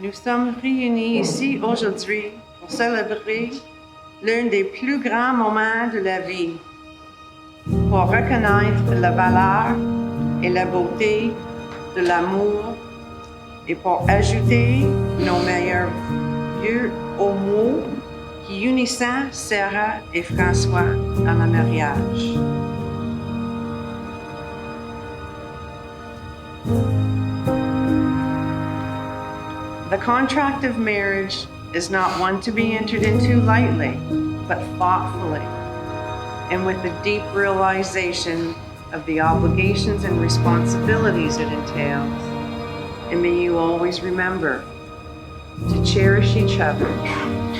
Nous sommes réunis ici aujourd'hui pour célébrer l'un des plus grands moments de la vie, pour reconnaître la valeur et la beauté de l'amour et pour ajouter nos meilleurs vœux aux mots qui unissaient Sarah et François dans le mariage. The contract of marriage is not one to be entered into lightly, but thoughtfully, and with a deep realization of the obligations and responsibilities it entails. And may you always remember to cherish each other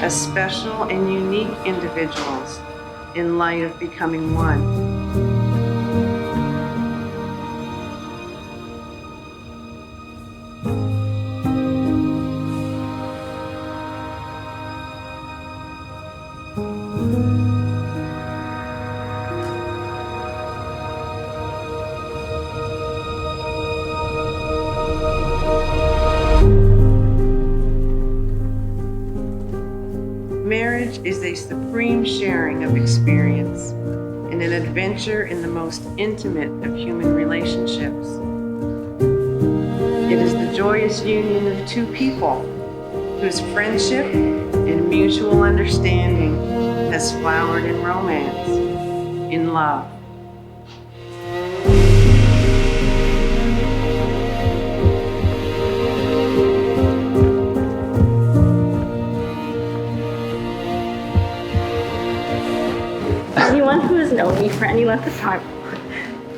as special and unique individuals in light of becoming one. Marriage is a supreme sharing of experience and an adventure in the most intimate of human relationships. It is the joyous union of two people whose friendship and mutual understanding has flowered in romance, in love. Anyone who has known me for any length of time,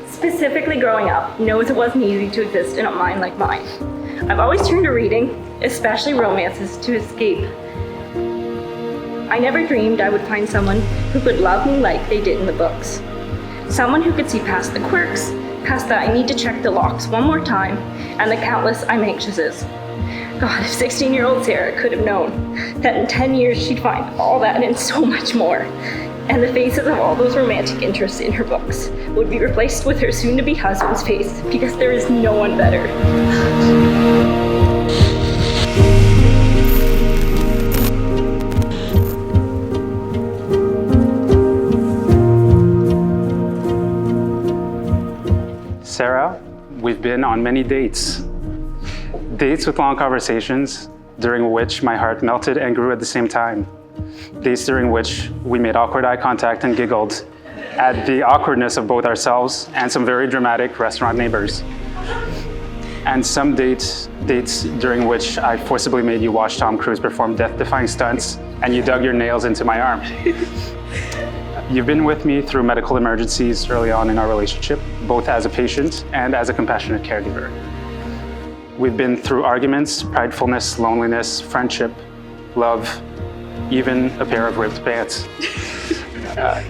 specifically growing up, knows it wasn't easy to exist in a mind like mine. I've always turned to reading, especially romances, to escape. I never dreamed I would find someone who could love me like they did in the books. Someone who could see past the quirks, past the I need to check the locks one more time, and the countless I'm anxiouses. God, if 16-year-old Sarah could have known that in 10 years she'd find all that and so much more. And the faces of all those romantic interests in her books would be replaced with her soon-to-be husband's face, because there is no one better. Sarah, we've been on many dates. Dates with long conversations, during which my heart melted and grew at the same time. Days during which we made awkward eye contact and giggled at the awkwardness of both ourselves and some very dramatic restaurant neighbors. And some dates during which I forcibly made you watch Tom Cruise perform death-defying stunts and you dug your nails into my arm. You've been with me through medical emergencies early on in our relationship, both as a patient and as a compassionate caregiver. We've been through arguments, pridefulness, loneliness, friendship, love, even a pair of ripped pants.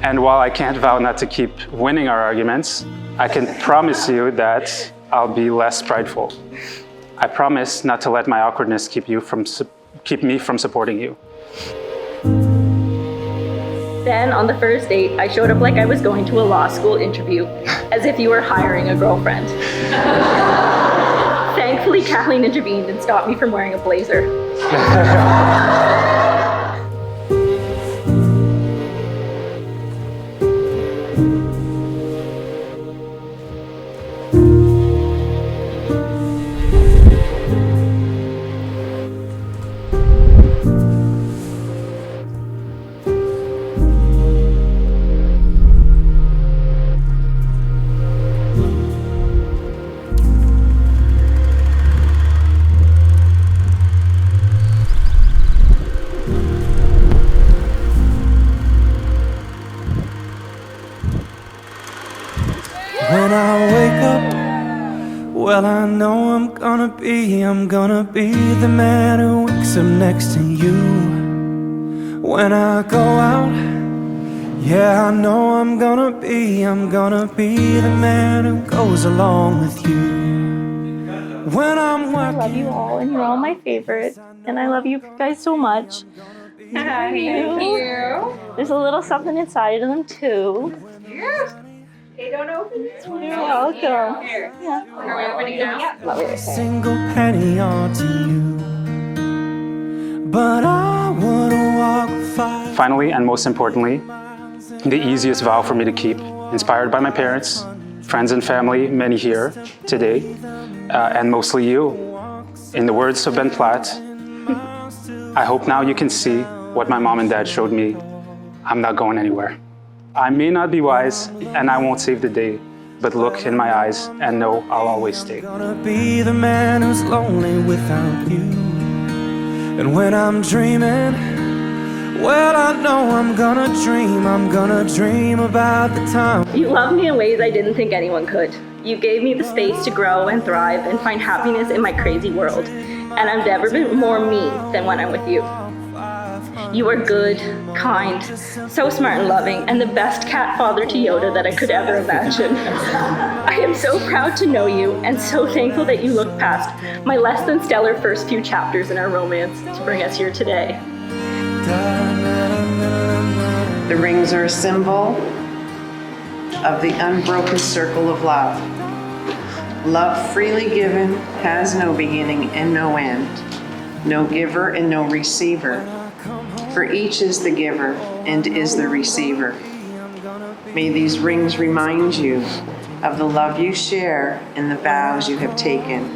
And while I can't vow not to keep winning our arguments, I can promise you that I'll be less prideful. I promise not to let my awkwardness keep me from supporting you. Then, on the first date, I showed up like I was going to a law school interview, as if you were hiring a girlfriend. Thankfully, Kathleen intervened and stopped me from wearing a blazer. When I wake up, well, I know I'm gonna be the man who wakes up next to you. When I go out, yeah, I know I'm gonna be the man who goes along with you. When I'm working, I love you all, and you're all my favorite, and I love you guys so much. Thank you. There's a little something inside of them too. Yeah. Okay, don't open it. You're welcome. Here. Yeah. Are we opening now? Love it. single penny onto you. but I wouldn't walk 5. Finally, and most importantly, the easiest vow for me to keep, inspired by my parents, friends and family, many here today, and mostly you. In the words of Ben Platt, I hope now you can see what my mom and dad showed me. I'm not going anywhere. I may not be wise, and I won't save the day, but look in my eyes and know I'll always stay. Gonna be the man who's lonely without you. And when I'm dreaming, well, I know I'm gonna dream about the time. You love me in ways I didn't think anyone could. You gave me the space to grow and thrive and find happiness in my crazy world. And I've never been more me than when I'm with you. You are good, kind, so smart and loving, and the best cat father to Yoda that I could ever imagine. I am so proud to know you and so thankful that you looked past my less than stellar first few chapters in our romance to bring us here today. The rings are a symbol of the unbroken circle of love. Love freely given has no beginning and no end, no giver and no receiver. For each is the giver and is the receiver. May these rings remind you of the love you share and the vows you have taken.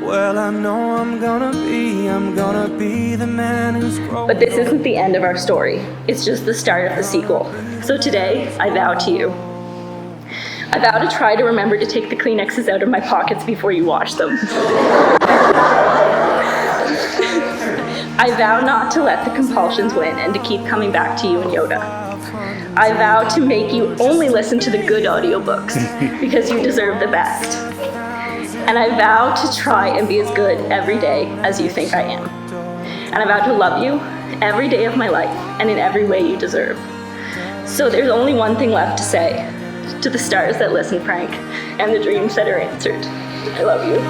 Well, I know I'm gonna be the man who's growing. But this isn't the end of our story. It's just the start of the sequel. So today, I vow to you. I vow to try to remember to take the Kleenexes out of my pockets before you wash them. I vow not to let the compulsions win and to keep coming back to you and Yoda. I vow to make you only listen to the good audiobooks because you deserve the best. And I vow to try and be as good every day as you think I am. And I vow to love you every day of my life and in every way you deserve. So there's only one thing left to say. To the stars that listen, Frank, and the dreams that are answered. I love you.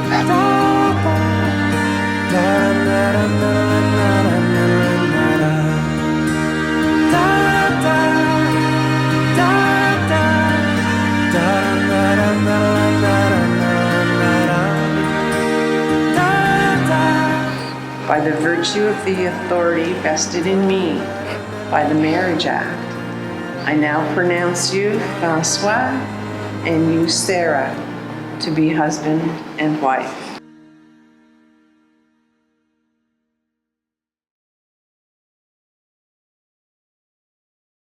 By the virtue of the authority vested in me by the Marriage Act, I now pronounce you, François, and you, Sarah, to be husband and wife.